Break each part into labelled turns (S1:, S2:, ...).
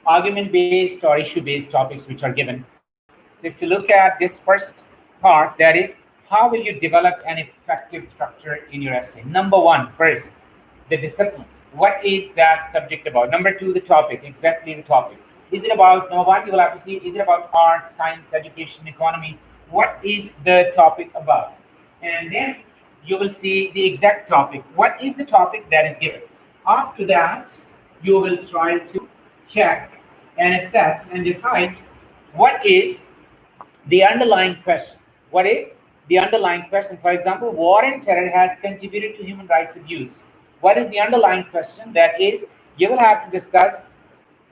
S1: argument-based or issue-based topics which are given. If you look at this first part, that is, how will you develop an effective structure in your essay? Number one, first, the discipline. What is that subject about? Number two, the topic, exactly the topic. Is it about, number one, you will have to see, is it about art, science, education, economy? What is the topic about? And then you will see the exact topic. What is the topic that is given? After that, you will try to check and assess and decide what is the underlying question. What is the underlying question? For example, war and terror has contributed to human rights abuse. What is the underlying question? That is, you will have to discuss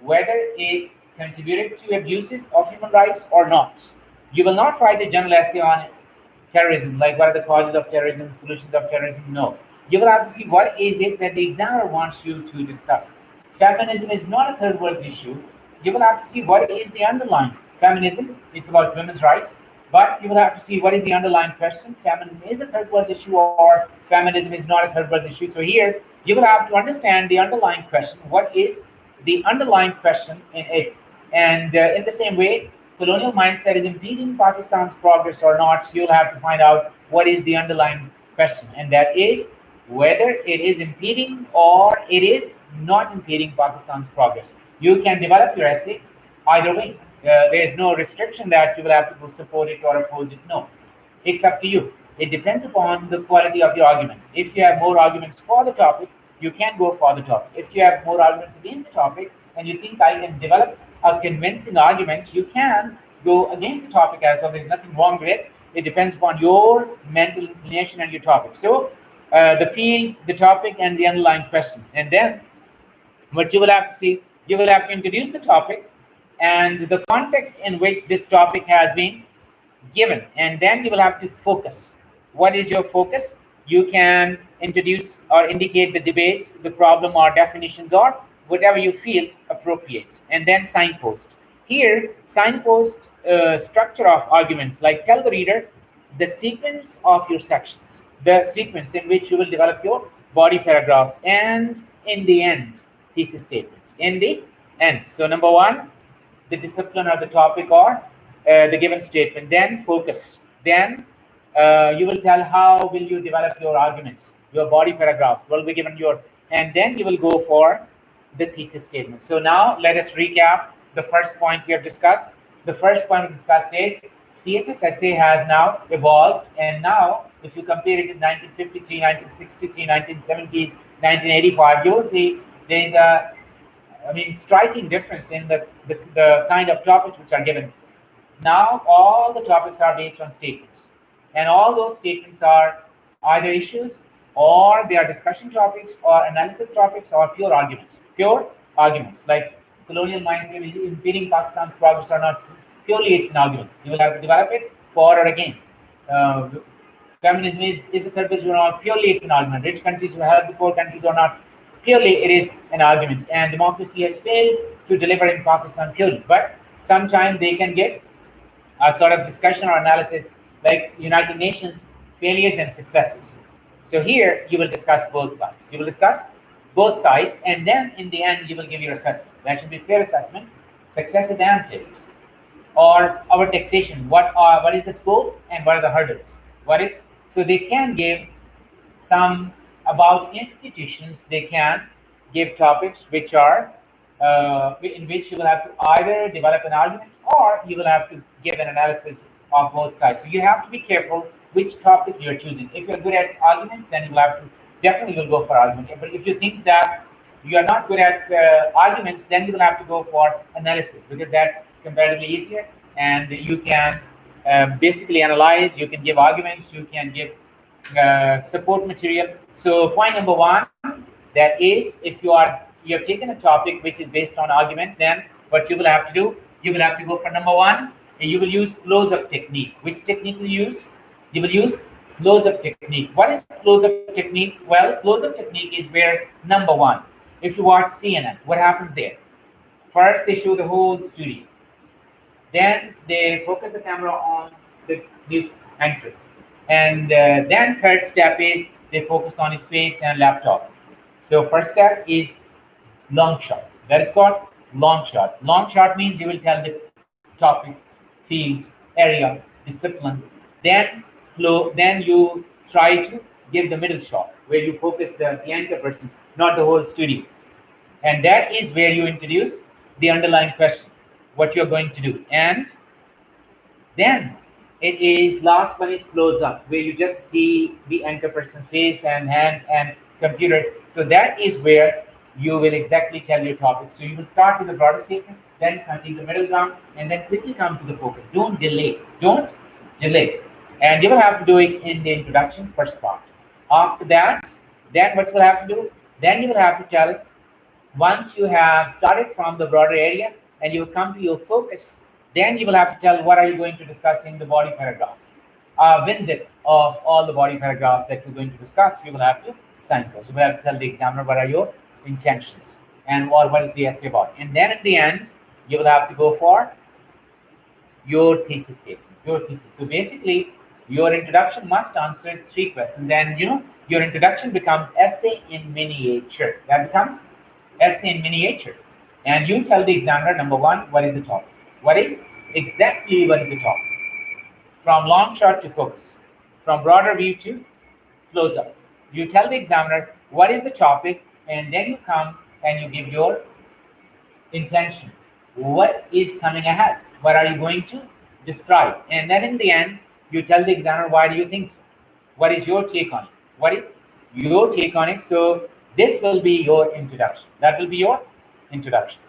S1: whether it contributed to abuses of human rights or not. You will not write a general essay on terrorism, like what are the causes of terrorism, solutions of terrorism. No. You will have to see what is it that the examiner wants you to discuss. Feminism is not a third world issue. You will have to see what is the underlying. Feminism, it's about women's rights, but you will have to see what is the underlying question. Feminism is a third world issue or feminism is not a third world issue. So here, you will have to understand the underlying question. What is the underlying question in it? And in the same way, colonial mindset is impeding Pakistan's progress or not, you'll have to find out what is the underlying question. And that is whether it is impeding or it is not impeding Pakistan's progress. You can develop your essay either way. There is no restriction that you will have to support it or oppose it. No, it's up to you. It depends upon the quality of your arguments. If you have more arguments for the topic, you can go for the topic. If you have more arguments against the topic and you think I can develop a convincing argument, you can go against the topic as well. There's nothing wrong with it. It depends upon your mental inclination and your topic. So the field, the topic, and the underlying question. And then what you will have to see, you will have to introduce the topic and the context in which this topic has been given. And then you will have to focus. What is your focus? You can introduce or indicate the debate, the problem, or definitions, or whatever you feel appropriate. And then signpost. Here, signpost structure of argument, like tell the reader the sequence of your sections, the sequence in which you will develop your body paragraphs, and in the end, thesis statement. In the end. So number one, the discipline or the topic or the given statement. Then focus. Then you will tell how will you develop your arguments, your body paragraph will be given your, and then you will go for the thesis statement. So now let us recap the first point we have discussed. The first point we discussed is CSS essay has now evolved, and now if you compare it in 1953, 1963, 1970s, 1985, you'll see there is a, striking difference in the kind of topics which are given. Now all the topics are based on statements, and all those statements are either issues or they are discussion topics or analysis topics or pure arguments. Pure arguments like colonial mindset is impeding Pakistan's progress or not. Purely it's an argument. You will have to develop it for or against. Feminism is a third world or not. Purely it's an argument. Rich countries will help the poor countries or not. Purely it is an argument. And democracy has failed to deliver in Pakistan purely. But sometimes they can get a sort of discussion or analysis like United Nations failures and successes. So here you will discuss both sides. You will discuss both sides, and then in the end you will give your assessment. That should be fair assessment, successes and failures. Or our taxation, what is the scope and what are the hurdles? So they can give some about institutions. They can give topics which are in which you will have to either develop an argument or you will have to give an analysis of both sides. So you have to be careful which topic you're choosing. If you're good at argument, then you will have to definitely will go for argument. But if you think that you are not good at arguments, then you will have to go for analysis, because that's comparatively easier, and you can basically analyze, you can give arguments, you can give support material. So point number one, that is, if you have taken a topic which is based on argument, then what you will have to do, you will have to go for number one, and you will use close-up technique. Which technique will you use? You will use close-up technique. What is close-up technique? Well, close-up technique is where, number one, if you watch CNN, what happens there? First, they show the whole studio. Then they focus the camera on the news anchor. And then third step is they focus on his face and laptop. So first step is long shot. That is called Long short. Long short means you will tell the topic, field, area, discipline. Then flow. Then you try to give the middle shot where you focus the anchor person, not the whole studio. And that is where you introduce the underlying question, what you're going to do. And then it is last one is close up, where you just see the anchor person face and hand and computer. So that is where you will exactly tell your topic. So you will start with the broader statement, then continue the middle ground, and then quickly come to the focus. Don't delay. Don't delay. And you will have to do it in the introduction first part. After that, then what you will have to do? Then you will have to tell, once you have started from the broader area and you come to your focus, then you will have to tell what are you going to discuss in the body paragraphs. Wins it of all the body paragraphs that you're going to discuss, you will have to signpost. You will have to tell the examiner what are your intentions and what is the essay about. And then at the end, you will have to go for your thesis statement, your thesis. So basically, your introduction must answer 3 questions. Then, your introduction becomes essay in miniature. That becomes essay in miniature. And you tell the examiner, number 1, what is the topic? What is the topic? From long shot to focus, from broader view to close up. You tell the examiner what is the topic, and then you come and you give your intention. What is coming ahead? What are you going to describe? And then in the end, you tell the examiner, why do you think so? What is your take on it? What is your take on it? So this will be your introduction. That will be your introduction.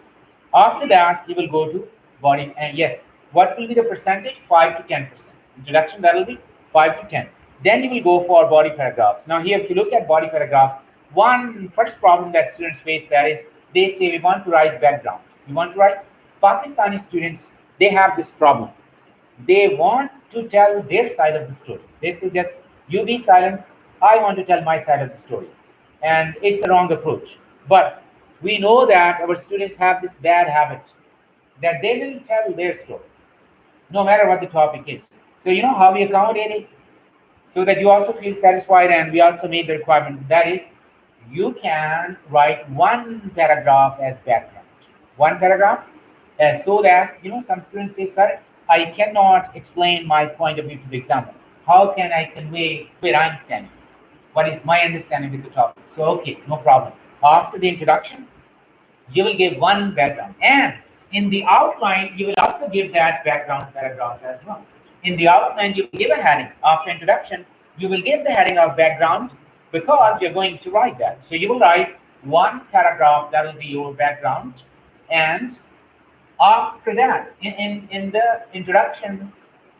S1: After that, you will go to body. And yes, what will be the percentage? 5 to 10%. Introduction, that will be 5 to 10. Then you will go for body paragraphs. Now here, if you look at body paragraphs, one first problem that students face, that is, they say we want to write background. We want to write. Pakistani students, they have this problem. They want to tell their side of the story. They say just, you be silent, I want to tell my side of the story. And it's a wrong approach. But we know that our students have this bad habit that they will tell their story, no matter what the topic is. So you know how we accommodate it? So that you also feel satisfied, and we also made the requirement, that is, you can write 1 paragraph as background. 1 paragraph, so that, some students say, sir, I cannot explain my point of view to the examiner. How can I convey where I'm standing? What is my understanding of the topic? So, okay, no problem. After the introduction, you will give 1 background. And in the outline, you will also give that background paragraph as well. In the outline, you will give a heading. After introduction, you will give the heading of background, because you're going to write that. So you will write 1 paragraph, that will be your background. And after that, in the introduction,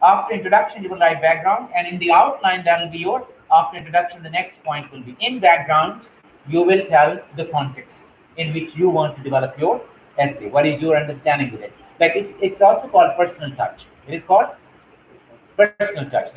S1: after introduction, you will write background. And in the outline, that will be your, after introduction, the next point will be in background, you will tell the context in which you want to develop your essay. What is your understanding with it? Like it's also called personal touch. It is called personal touch.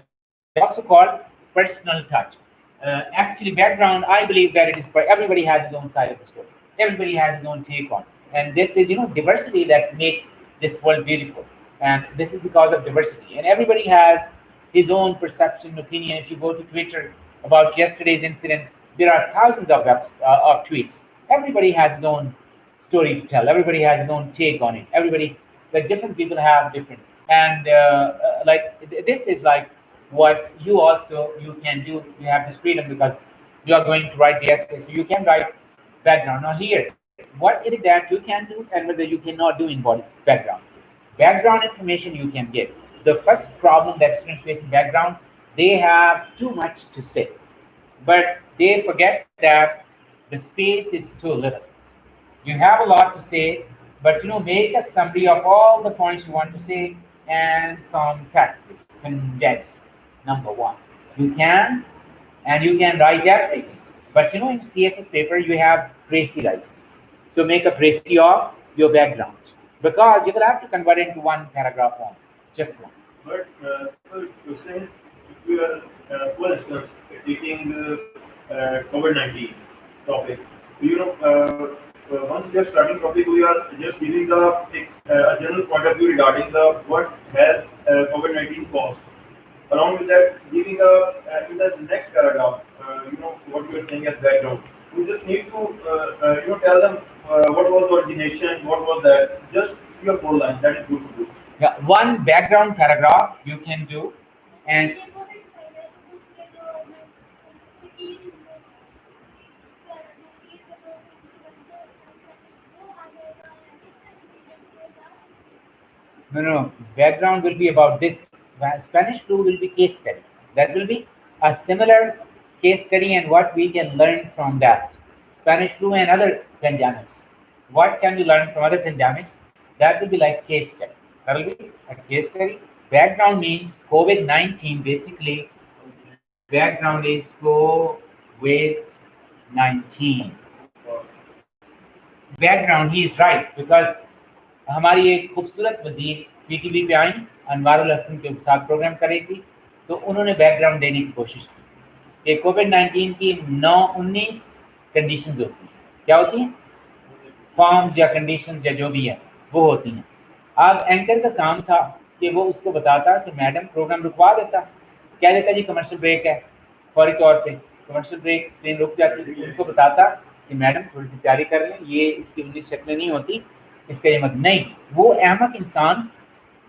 S1: It's also called personal touch. Actually, background, I believe that it is, everybody has his own side of the story. Everybody has his own take on it. And this is, diversity that makes this world beautiful. And this is because of diversity. And everybody has his own perception, opinion. If you go to Twitter about yesterday's incident, there are thousands of tweets. Everybody has his own story to tell. Everybody has his own take on it. Everybody, like different people have different. And this is like what you can do. You have this freedom because you are going to write the essay. So you can write background. Now here, what is it that you can do and whether you cannot do in body background? Background information you can give. The first problem that students face in background, they have too much to say, but they forget that the space is too little. You have a lot to say, but make a summary of all the points you want to say and compact this, condense. Number 1, you can write everything, but in CSS paper you have précis writing. So make a précis of your background, because you will have to convert it into 1 paragraph form, just 1.
S2: But since if we are, for instance, taking the COVID-19 topic, once we are starting topic, we are just giving a general point of view regarding what has COVID-19 caused. Along with that, giving in the next paragraph, what you are saying as background. We just need to tell them what was the definition, what was that? Just 3 or 4 lines. That is good to do.
S1: Yeah, one background paragraph you can do, and no, background will be about this. Spanish flu will be case study. That will be a similar case study and what we can learn from that. Spanish flu and other pandemics. What can we learn from other pandemics? That will be like case study. That will be a case study. Background means COVID-19. Basically, background is COVID-19. Background, he is right because हमारी एक खूबसूरत वजीर PTV पे आई अनवारुल हसन के साथ programme कर रही थी, तो उन्होंने बैकग्राउंड देने की कोशिश की कि कोविड-19 की 19 कंडीशंस होती हैं। क्या होती हैं? फॉर्म्स या कंडीशंस या जो भी है वो होती हैं। अब एंकर का काम था कि वो उसको बताता कि मैडम प्रोग्राम रुकवा देता, क्या देता जी कमर्शियल ब्रेक है, फौरी तौर पे कमर्शियल ब्रेक, स्क्रीन रुक जाती, उनको बताता कि मैडम थोड़ी सी तैयारी कर लें, ये इसकी उंगली शक्लें नहीं होती, इसका ये मत नहीं। वो अहमक इंसान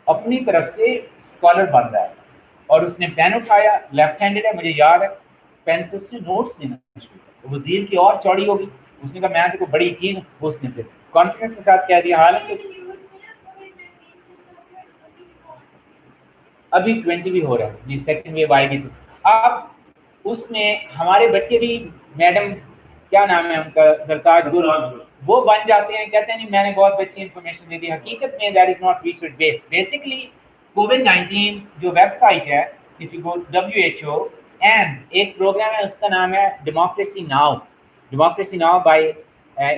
S1: अपनी तरफ से स्कॉलर बन रहा है और उसने पेन उठाया, लेफ्ट हैंडेड है, मुझे याद है, पेन से उसने नोट्स लेना शुरू किया। वजीर की और चौड़ी होगी, उसने कहा मैं तो कोई बड़ी चीज, उसने फिर कॉन्फिडेंस के साथ कह दिया हालांकि अभी 20 भी हो रहा है जी, सेकंड वेव आएगी तो। अब उसमें हमारे बच्चे भी, मैडम क्या नाम है उनका, सरताज गुल, वो बन जाते हैं, कहते हैं नहीं मैंने बहुत अच्छी इंफॉर्मेशन दे दी। हकीकत में that is not research based. Basically कोविड-19 जो वेबसाइट है, if you go WHO, and एक प्रोग्राम है उसका नाम है democracy now by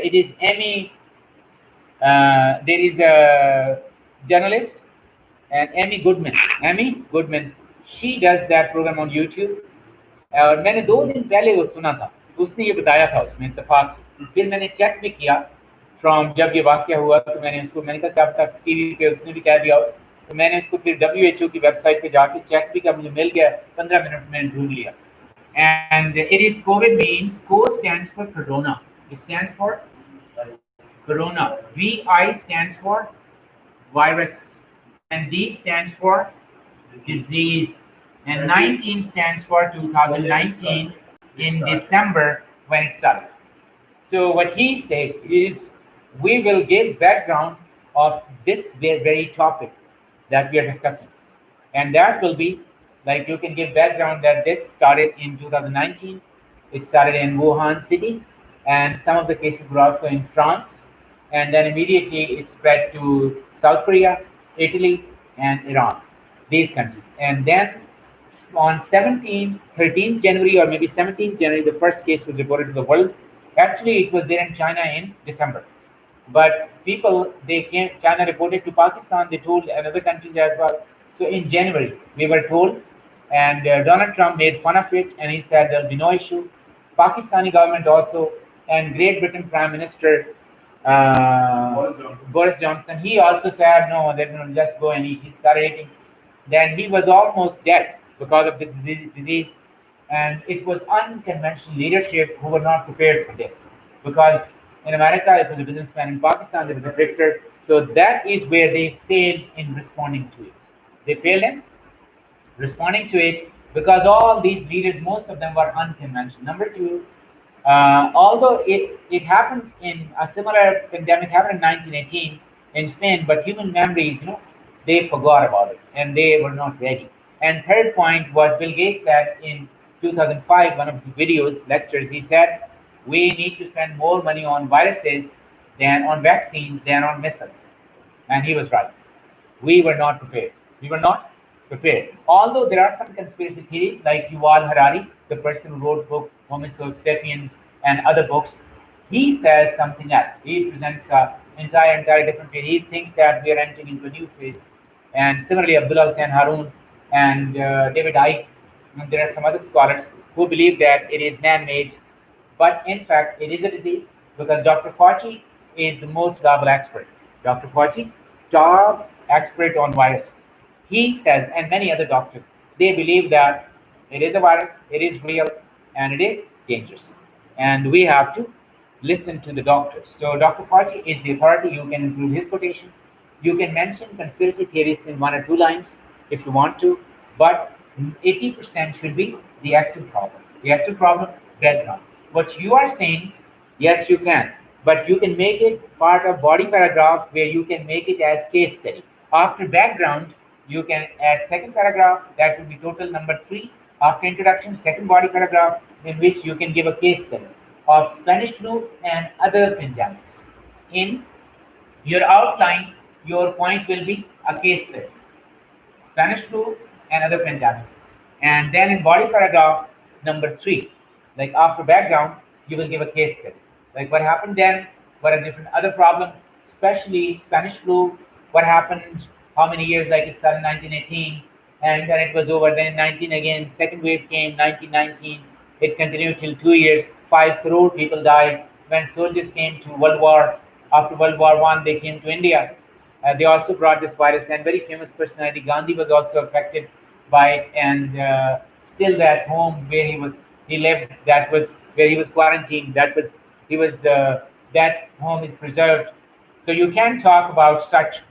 S1: it is Amy, there is a journalist and Amy Goodman, she does that program on YouTube. और मैंने 2 दिन पहले वो सुना था, उसने ये बताया था उसमें इत्तेफाक से। फिर मैंने चेक भी किया फ्रॉम जब ये वाक़या हुआ, तो मैंने उसको, मैंने कहा कब तक टीवी पे उसने भी कह दिया, तो मैंने उसको फिर WHO की वेबसाइट पे जाके चेक भी किया, मुझे मिल गया, 15 मिनट में ढूंढ लिया। And it is covid means, CO stands for corona, it stands for corona, VI stands for virus, and D stands for disease, and 19 stands for 2019 in December when it started. So what he said is we will give background of this very topic that we are discussing, and that will be like you can give background that this started in 2019. It started in Wuhan city, and some of the cases were also in France, and then immediately it spread to South Korea, Italy, and Iran, these countries. And then on 13th January or maybe 17th January, the first case was reported to the world. Actually, it was there in China in December. But people, they came, China reported to Pakistan, they told other countries as well. So in January, we were told, and Donald Trump made fun of it, and he said there'll be no issue. Pakistani government also, and Great Britain Prime Minister Boris Johnson, he also said no, they're going to just go and eat. He started eating. Then he was almost dead because of the disease. And it was unconventional leadership who were not prepared for this. Because in America, it was a businessman. In Pakistan, there was a cricketer. So that is where they failed in responding to it. They failed in responding to it because all these leaders, most of them were unconventional. Number 2, although it happened in a similar pandemic happened in 1918 in Spain, but human memories, they forgot about it and they were not ready. And third point, what Bill Gates said in 2005, one of his videos, lectures, he said, we need to spend more money on viruses than on vaccines than on missiles. And he was right. We were not prepared. Prepared. Although there are some conspiracy theories like Yuval Harari, the person who wrote book Homo Sapiens and other books, he says something else. He presents an entire different way. He thinks that we are entering into a new phase. And similarly, Abdullah Hussain Haroon and David Icke, and there are some other scholars who believe that it is man-made, but in fact, it is a disease because Dr. Fauci is the most global expert. Dr. Fauci, top expert on virus. He says, and many other doctors, they believe that it is a virus, it is real, and it is dangerous. And we have to listen to the doctor. So Dr. Fauci is the authority. You can include his quotation. You can mention conspiracy theories in 1 or 2 lines if you want to, but 80% should be the actual problem. The actual problem, background. What you are saying, yes, you can, but you can make it part of body paragraph where you can make it as case study. After background, you can add second paragraph, that will be total number 3. After introduction, second body paragraph in which you can give a case study of Spanish flu and other pandemics. In your outline, your point will be a case study, Spanish flu and other pandemics. And then in body paragraph number 3, like after background, you will give a case study. Like what happened then, what are different other problems, especially Spanish flu, what happened, how many years, like it started in 1918, and then it was over, then in 19 again, second wave came, 1919, it continued till 2 years, 5 crore people died. When soldiers came to World War, after World War One, they came to India, they also brought this virus, and very famous personality Gandhi was also affected by it, and still that home where he lived, that was where he was quarantined. That was he was that home is preserved. So you can talk about such.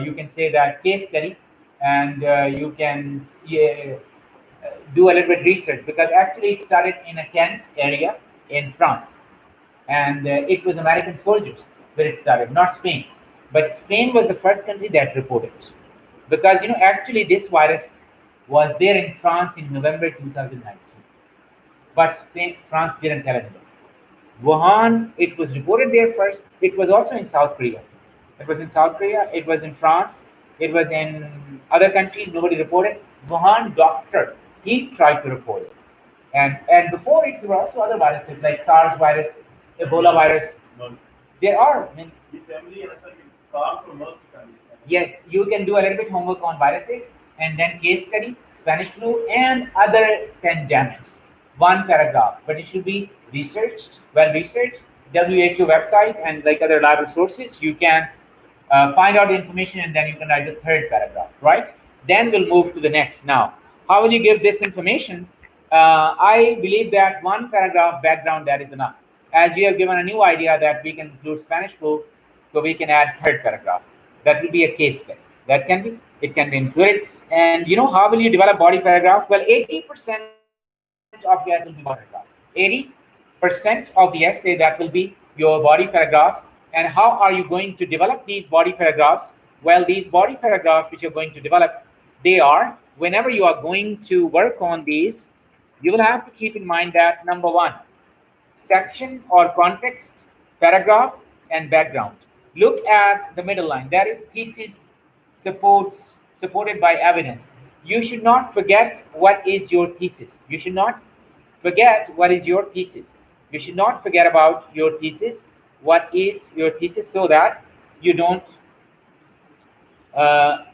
S1: You can say that case study, and you can do a little bit research because actually it started in a Kent area in France, and it was American soldiers where it started, not Spain. But Spain was the first country that reported, because actually this virus was there in France in November 2019, but France didn't tell anybody. Wuhan, it was reported there first. It was also in South Korea. It was in South Korea. It was in France. It was in other countries. Nobody reported. Wuhan doctor, he tried to report it, and before it, there were also other viruses like SARS virus, Ebola virus.
S2: Month.
S1: There are. I mean,
S2: The family and a far from most families.
S1: yes, you can do a little bit homework on viruses and then case study, Spanish flu, and other pandemics. One paragraph, but it should be researched, well researched. WHO website and like other reliable sources, you can find out the information and then you can write the third paragraph, right? Then we'll move to the next. Now, how will you give this information? I believe that one paragraph background, that is enough. As we have given a new idea that we can include Spanish flu, so we can add third paragraph. That will be a case study. That can be, it can be included. And how will you develop body paragraphs? Well, 80% of the essay will be body paragraph. 80% of the essay, that will be your body paragraphs. And how are you going to develop these body paragraphs? Well, these body paragraphs which you're going to develop, they are, whenever you are going to work on these, you will have to keep in mind that number 1, section or context, paragraph, and background. Look at the middle line. That is thesis supported by evidence. You should not forget what is your thesis. You should not forget what is your thesis. You should not forget about your thesis. What is your thesis, so that you don't uh,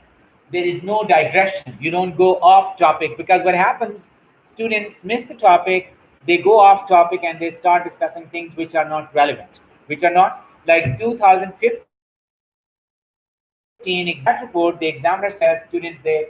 S1: there is no digression. You don't go off topic, because what happens, students miss the topic, they go off topic and they start discussing things which are not relevant, which are not, like 2015 exam report. The examiner says students, they